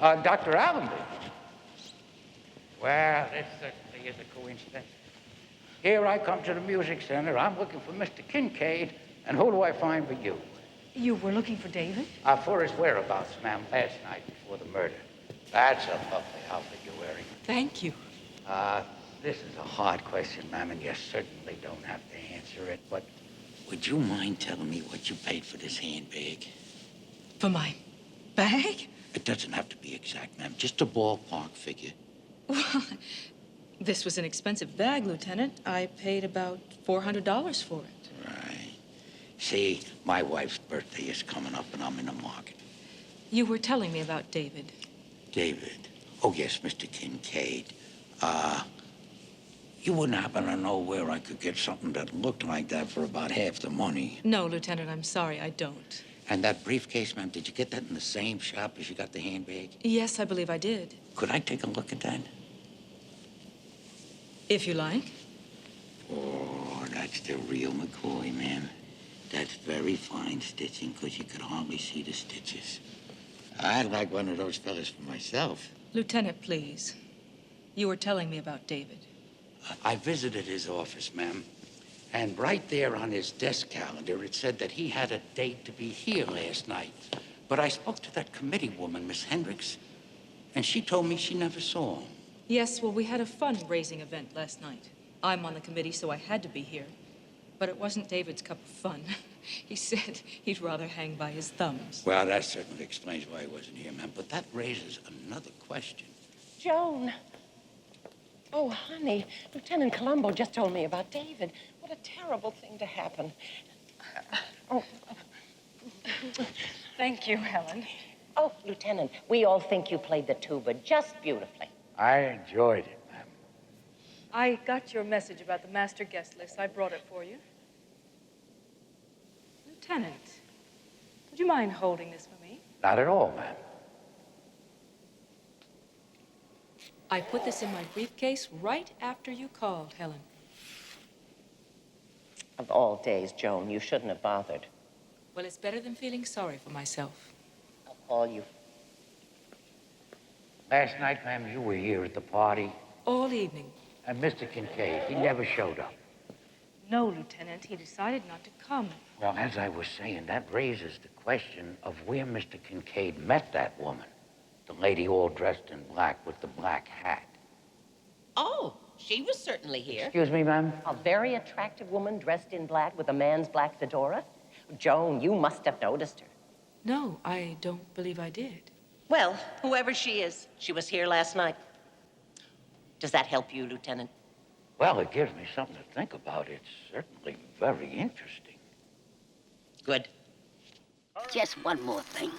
Dr. Allenby. Well, this certainly is a coincidence. Here I come to the music center. I'm looking for Mr. Kincaid, and who do I find but you? You were looking for David? For his whereabouts, ma'am, last night before the murder. That's a lovely outfit you're wearing. Thank you. This is a hard question, ma'am, and you certainly don't have to answer it, but would you mind telling me what you paid for this handbag? For my bag? It doesn't have to be exact, ma'am. Just a ballpark figure. Well, this was an expensive bag, Lieutenant. I paid about $400 for it. Right. See, my wife's birthday is coming up, and I'm in the market. You were telling me about David. David? Oh, yes, Mr. Kincaid. You wouldn't happen to know where I could get something that looked like that for about half the money? No, Lieutenant, I'm sorry, I don't. And that briefcase, ma'am, did you get that in the same shop as you got the handbag? Yes, I believe I did. Could I take a look at that? If you like. Oh, that's the real McCoy, ma'am. That's very fine stitching, because you could hardly see the stitches. I'd like one of those fellas for myself. Lieutenant, please. You were telling me about David. I visited his office, ma'am, and right there on his desk calendar, it said that he had a date to be here last night. But I spoke to that committee woman, Miss Hendricks, and she told me she never saw him. Yes, well, we had a fundraising event last night. I'm on the committee, so I had to be here. But it wasn't David's cup of fun. He said he'd rather hang by his thumbs. Well, that certainly explains why he wasn't here, ma'am, but that raises another question. Joan. Oh, honey, Lieutenant Columbo just told me about David. What a terrible thing to happen. Oh. Thank you, Helen. Oh, Lieutenant, we all think you played the tuba just beautifully. I enjoyed it, ma'am. I got your message about the master guest list. I brought it for you. Lieutenant, would you mind holding this for me? Not at all, ma'am. I put this in my briefcase right after you called, Helen. Of all days, Joan, you shouldn't have bothered. Well, it's better than feeling sorry for myself. I'll call you. Last night, ma'am, you were here at the party. All evening. And Mr. Kincaid, he never showed up. No, Lieutenant, he decided not to come. Well, as I was saying, that raises the question of where Mr. Kincaid met that woman. The lady all dressed in black with the black hat. Oh, she was certainly here. Excuse me, ma'am? A very attractive woman dressed in black with a man's black fedora? Joan, you must have noticed her. No, I don't believe I did. Well, whoever she is, she was here last night. Does that help you, Lieutenant? Well, it gives me something to think about. It's certainly very interesting. Good. Just one more thing.